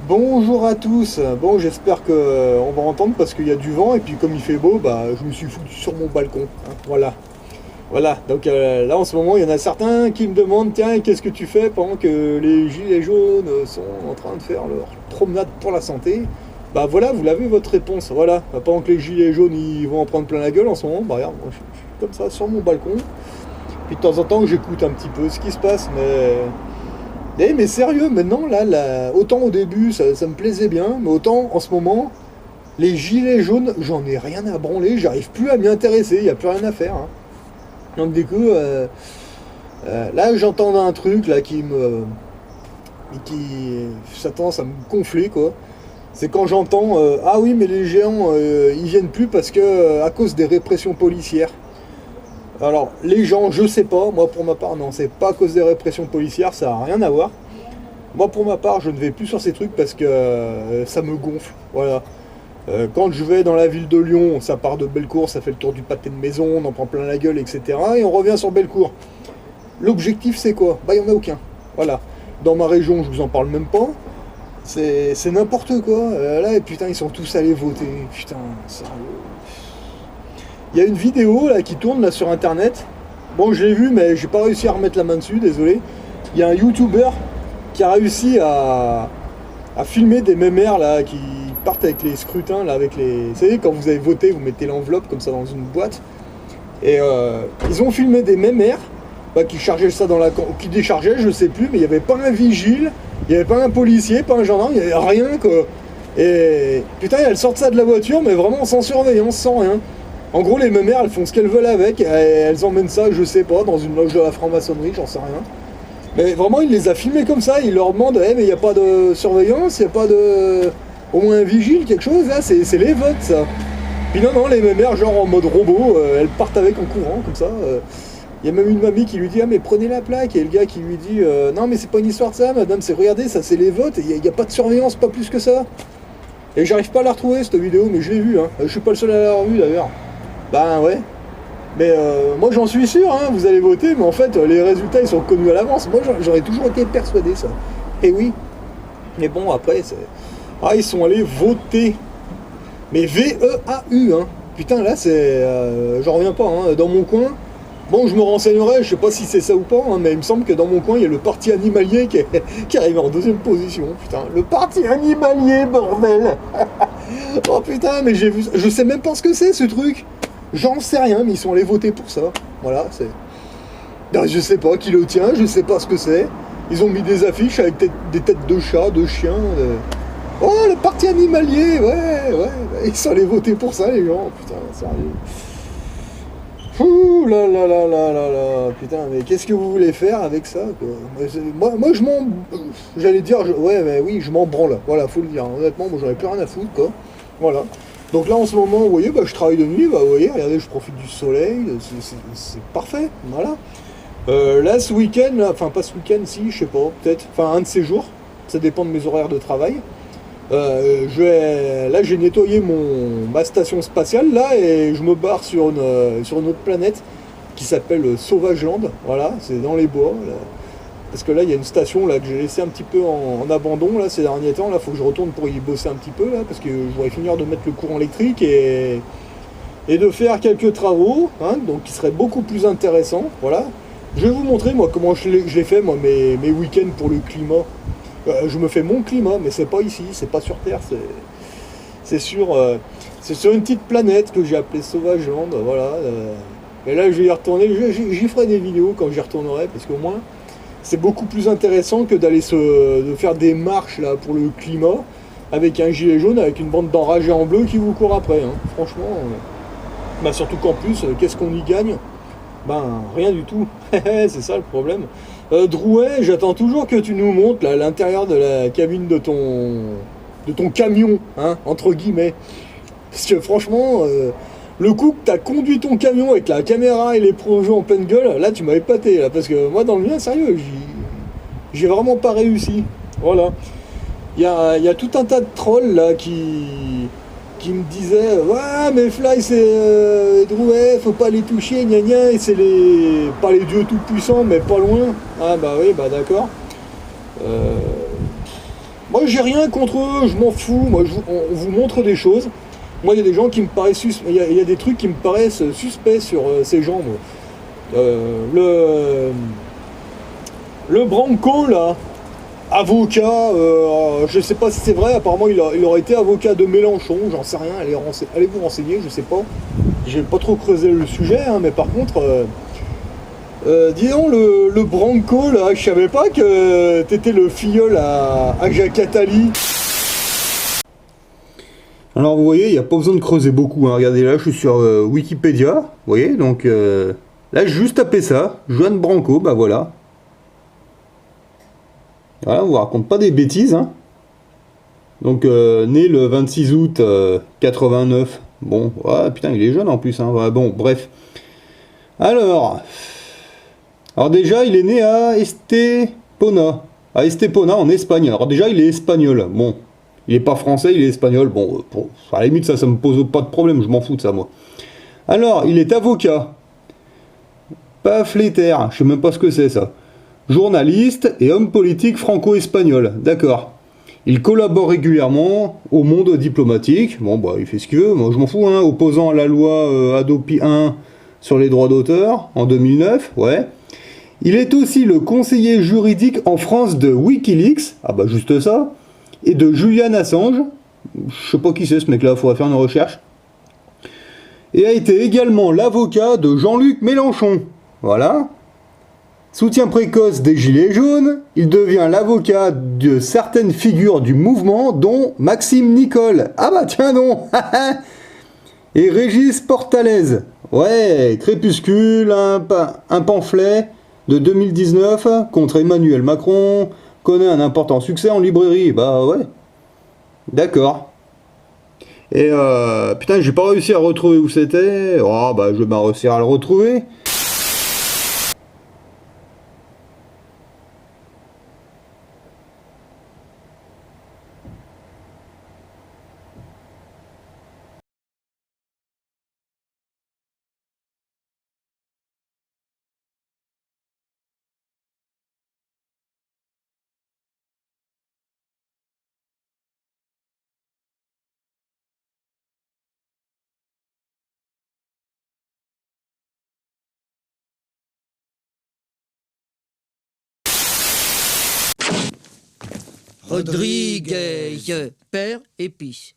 Bonjour à tous. Bon, j'espère que on va entendre parce qu'il y a du vent et puis comme il fait beau, bah je me suis foutu sur mon balcon, hein. Voilà. Voilà. Donc là en ce moment, il y en a certains qui me demandent tiens, qu'est-ce que tu fais pendant que les gilets jaunes sont en train de faire leur promenade pour la santé? Bah voilà, vous l'avez votre réponse. Voilà. Pendant que les gilets jaunes ils vont en prendre plein la gueule en ce moment, bah regarde, moi je suis comme ça sur mon balcon. Puis de temps en temps, j'écoute un petit peu ce qui se passe, mais sérieux, maintenant, autant au début, ça me plaisait bien, mais autant en ce moment, les gilets jaunes, j'en ai rien à branler, j'arrive plus à m'y intéresser, il n'y a plus rien à faire, hein. Donc du coup, là j'entends un truc là ça tendance à me gonfler quoi. C'est quand j'entends ah oui mais les géants ils viennent plus parce que à cause des répressions policières. Alors les gens, je sais pas, moi pour ma part non, c'est pas à cause des répressions policières, ça a rien à voir. Moi, pour ma part, je ne vais plus sur ces trucs parce que ça me gonfle. Voilà. Quand je vais dans la ville de Lyon, ça part de Bellecour, ça fait le tour du pâté de maison, on en prend plein la gueule, etc. Et on revient sur Bellecour. L'objectif, c'est quoi? Bah, il n'y en a aucun. Voilà. Dans ma région, je vous en parle même pas. C'est n'importe quoi. Là, et putain, ils sont tous allés voter. Putain, sérieux. Il y a une vidéo là qui tourne là sur internet. Bon, je l'ai vue, mais j'ai pas réussi à remettre la main dessus, désolé. Il y a un YouTuber qui a réussi à filmer des mémères là qui partent avec les scrutins là avec les. Vous savez quand vous avez voté, vous mettez l'enveloppe comme ça dans une boîte. Et ils ont filmé des mémères qui chargeaient ça dans la qui déchargeaient, je sais plus, mais il n'y avait pas un vigile, il n'y avait pas un policier, pas un gendarme, il n'y avait rien quoi. Et putain elles sortent ça de la voiture mais vraiment sans surveillance, sans rien. En gros les mémères elles font ce qu'elles veulent avec, elles emmènent ça, je sais pas, dans une loge de la franc-maçonnerie, j'en sais rien. Mais vraiment, il les a filmés comme ça. Il leur demande, mais il n'y a pas de surveillance, il n'y a pas de. Au moins un vigile, quelque chose, là, c'est les votes, ça. Puis non, les mémères, genre en mode robot, elles partent avec en courant, comme ça. Il y a même une mamie qui lui dit, ah, mais prenez la plaque. Et le gars qui lui dit, non, mais c'est pas une histoire de ça, madame, c'est regardez, ça, c'est les votes. Il n'y a pas de surveillance, pas plus que ça. Et j'arrive pas à la retrouver, cette vidéo, mais je l'ai vue, hein. Je suis pas le seul à l'avoir vue, d'ailleurs. Ben ouais. Mais moi j'en suis sûr, hein, vous allez voter, mais en fait les résultats ils sont connus à l'avance. Moi j'aurais toujours été persuadé ça. Et oui. Mais bon après c'est. Ah ils sont allés voter. Mais VEAU hein. Putain là c'est. J'en reviens pas hein. Dans mon coin. Bon je me renseignerai, je sais pas si c'est ça ou pas, hein, mais il me semble que dans mon coin il y a le parti animalier qui arrive en deuxième position. Putain, le parti animalier, bordel. Oh putain, mais j'ai vu. Je sais même pas ce que c'est ce truc. J'en sais rien, mais ils sont allés voter pour ça. Voilà, c'est. Non, je sais pas qui le tient, je sais pas ce que c'est. Ils ont mis des affiches avec des têtes de chats, de chiens. Oh, le parti animalier, ouais. Ils sont allés voter pour ça, les gens. Putain, sérieux. Ouh là, putain, mais qu'est-ce que vous voulez faire avec ça quoi? Moi, je m'en. J'allais dire, ouais, mais oui, je m'en branle. Voilà, faut le dire. Honnêtement, moi, j'en ai plus rien à foutre, quoi. Voilà. Donc là en ce moment, vous voyez, je travaille de nuit, vous voyez, regardez, je profite du soleil, c'est parfait, voilà. Là ce week-end, enfin pas ce week-end, si, je sais pas, peut-être, enfin un de ces jours, ça dépend de mes horaires de travail. Là j'ai nettoyé ma station spatiale là et je me barre sur une autre planète qui s'appelle Sauvageland, voilà, c'est dans les bois. Là. Parce que là, il y a une station là, que j'ai laissé un petit peu en abandon là, ces derniers temps. Là, il faut que je retourne pour y bosser un petit peu là, parce que je voudrais finir de mettre le courant électrique et de faire quelques travaux, hein, donc qui seraient beaucoup plus intéressants. Voilà. Je vais vous montrer moi comment je l'ai fait moi mes week-ends pour le climat. Je me fais mon climat, mais c'est pas ici, c'est pas sur Terre, c'est sur une petite planète que j'ai appelée Sauvageland. Voilà. Et là, je vais y retourner. J'y ferai des vidéos quand j'y retournerai, parce qu'au moins. C'est beaucoup plus intéressant que de faire des marches là pour le climat avec un gilet jaune, avec une bande d'enragés en bleu qui vous court après. Hein. Franchement, surtout qu'en plus, qu'est-ce qu'on y gagne? Ben rien du tout. C'est ça le problème. Drouet, j'attends toujours que tu nous montres là, l'intérieur de la cabine de ton camion, hein, entre guillemets. Parce que franchement. Le coup que t'as conduit ton camion avec la caméra et les projets en pleine gueule, là tu m'as épaté, là, parce que moi dans le mien, sérieux, j'ai vraiment pas réussi. Voilà. Il y a tout un tas de trolls là qui me disaient ouais mais Fly c'est Drouet, faut pas les toucher, gna gna, et c'est pas les dieux tout puissants mais pas loin. Ah bah oui, bah d'accord. Moi, j'ai rien contre eux, je m'en fous. Moi, on vous montre des choses. Moi, il y a des gens qui me paraissent il y a des trucs qui me paraissent suspects sur ces gens. Moi. Le Branco, là, avocat, je sais pas si c'est vrai, apparemment il aurait été avocat de Mélenchon, j'en sais rien, allez vous renseigner, je sais pas. J'ai pas trop creusé le sujet, hein, mais par contre, dis donc, le Branco, là, je savais pas que t'étais le filleul à Jacques Attali. Alors vous voyez, il n'y a pas besoin de creuser beaucoup, hein. Regardez là, je suis sur Wikipédia, vous voyez, donc là j'ai juste tapé ça, Joan Branco, bah voilà. Voilà, on vous raconte pas des bêtises, hein. Donc né le 26 août 89, bon, ouais, putain il est jeune en plus, hein. Ouais, bon, bref. Alors déjà il est né à Estepona en Espagne, alors déjà il est espagnol, bon. Il est pas français, il est espagnol. Bon, à la limite, ça me pose pas de problème, je m'en fous de ça, moi. Alors, il est avocat. Pamphlétaire, je sais même pas ce que c'est, ça. Journaliste et homme politique franco-espagnol, d'accord. Il collabore régulièrement au monde diplomatique. Bon, bah, il fait ce qu'il veut, moi je m'en fous, hein. Opposant à la loi Hadopi 1 sur les droits d'auteur, en 2009, ouais. Il est aussi le conseiller juridique en France de Wikileaks, ah bah juste ça, et de Julian Assange, je sais pas qui c'est ce mec là, il faudrait faire une recherche, et a été également l'avocat de Jean-Luc Mélenchon, voilà. Soutien précoce des Gilets jaunes, il devient l'avocat de certaines figures du mouvement, dont Maxime Nicole, ah bah tiens non, et Régis Portalez, ouais, Crépuscule, un pamphlet de 2019 contre Emmanuel Macron, connaît un important succès en librairie. Bah ouais. D'accord. Et putain, j'ai pas réussi à retrouver où c'était. Oh bah je vais bien réussir à le retrouver. Rodriguez, père, épice.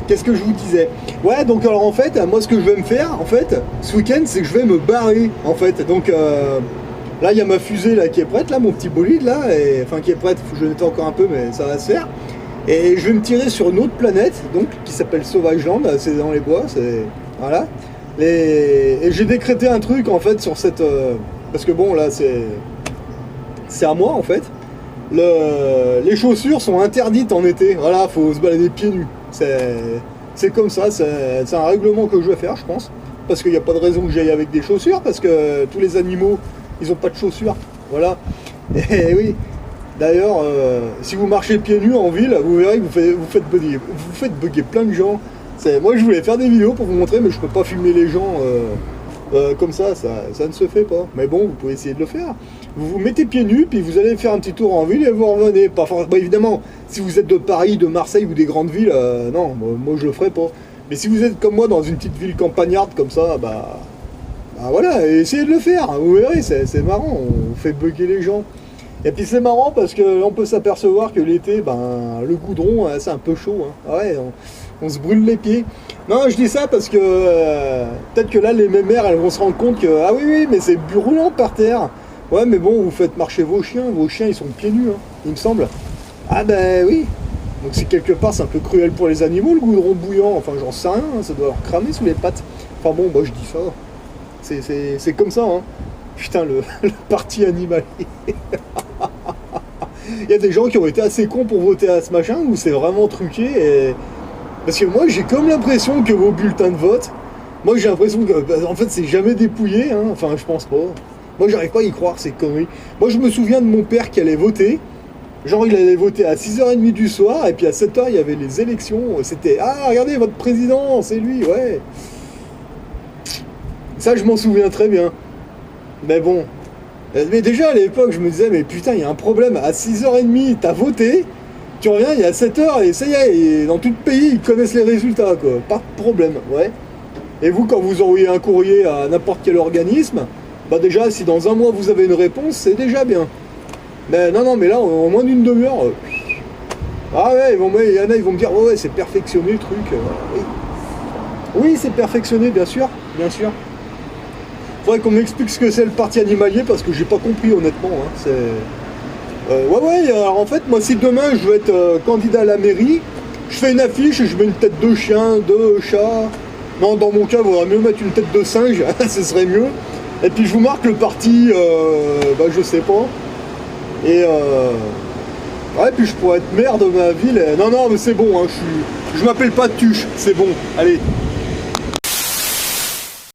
Qu'est-ce que je vous disais? Ouais, donc alors en fait, moi ce que je vais me faire, en fait, ce week-end, c'est que je vais me barrer, en fait. Donc là, il y a ma fusée là qui est prête, là, mon petit bolide là, enfin qui est prête. Je nettoie encore un peu, mais ça va se faire. Et je vais me tirer sur une autre planète, donc qui s'appelle Sauvageland. C'est dans les bois, c'est voilà. Et j'ai décrété un truc en fait sur cette, parce que bon là c'est à moi en fait. Les chaussures sont interdites en été. Voilà, faut se balader pieds nus. C'est comme ça, c'est un règlement que je vais faire, je pense. Parce qu'il n'y a pas de raison que j'aille avec des chaussures, parce que tous les animaux, ils n'ont pas de chaussures. Voilà. Et oui. D'ailleurs, si vous marchez pieds nus en ville, vous verrez que vous faites bugger plein de gens. Moi, je voulais faire des vidéos pour vous montrer, mais je peux pas filmer les gens comme ça ne se fait pas. Mais bon, vous pouvez essayer de le faire. Vous vous mettez pieds nus, puis vous allez faire un petit tour en ville et vous revenez. Pas forcément, évidemment, si vous êtes de Paris, de Marseille ou des grandes villes, non, moi je le ferai pas. Mais si vous êtes comme moi dans une petite ville campagnarde comme ça, bah voilà, essayez de le faire. Vous verrez, c'est marrant, on fait bugger les gens. Et puis c'est marrant parce que on peut s'apercevoir que l'été, le goudron, c'est un peu chaud. Hein. Ouais, on se brûle les pieds. Non, je dis ça parce que peut-être que là, les mémères, elles vont se rendre compte que ah oui, mais c'est brûlant par terre. Ouais, mais bon, vous faites marcher vos chiens ils sont pieds nus, hein, il me semble. Ah ben oui. Donc c'est quelque part, c'est un peu cruel pour les animaux, le goudron bouillant. Enfin, j'en sais rien, hein, ça doit leur cramer sous les pattes. Enfin bon, moi je dis ça. C'est comme ça, hein. Putain, le parti animalier. Il y a des gens qui ont été assez cons pour voter à ce machin, où c'est vraiment truqué. Parce que moi, j'ai comme l'impression que vos bulletins de vote, moi j'ai l'impression que, en fait, c'est jamais dépouillé, hein. Enfin, je pense pas. Moi, j'arrive pas à y croire, ces conneries. Moi, je me souviens de mon père qui allait voter. Genre, il allait voter à 6h30 du soir, et puis à 7h, il y avait les élections. C'était, ah, regardez, votre président, c'est lui, ouais. Ça, je m'en souviens très bien. Mais bon, Mais déjà à l'époque, je me disais, mais putain, il y a un problème. À 6h30, t'as voté, tu reviens, il y a 7h, et ça y est, et dans tout le pays, ils connaissent les résultats, quoi. Pas de problème, ouais. Et vous, quand vous envoyez un courrier à n'importe quel organisme, bah déjà, si dans un mois vous avez une réponse, c'est déjà bien. Mais non, non, mais là, en moins d'une demi-heure. Ah ouais, il y en a, ils vont me dire, oh ouais, c'est perfectionné le truc. Oui, oui c'est perfectionné, bien sûr, bien sûr. Faudrait qu'on m'explique ce que c'est le parti animalier parce que j'ai pas compris honnêtement. Hein. Ouais, alors en fait, moi si demain je veux être candidat à la mairie, je fais une affiche et je mets une tête de chien, de chat. Non, dans mon cas, il vaudrait mieux mettre une tête de singe, ce serait mieux. Et puis je vous marque le parti, bah je sais pas. Et ouais, puis je pourrais être maire de ma ville. Non, non, mais c'est bon, hein, je m'appelle pas Tuche, c'est bon, allez.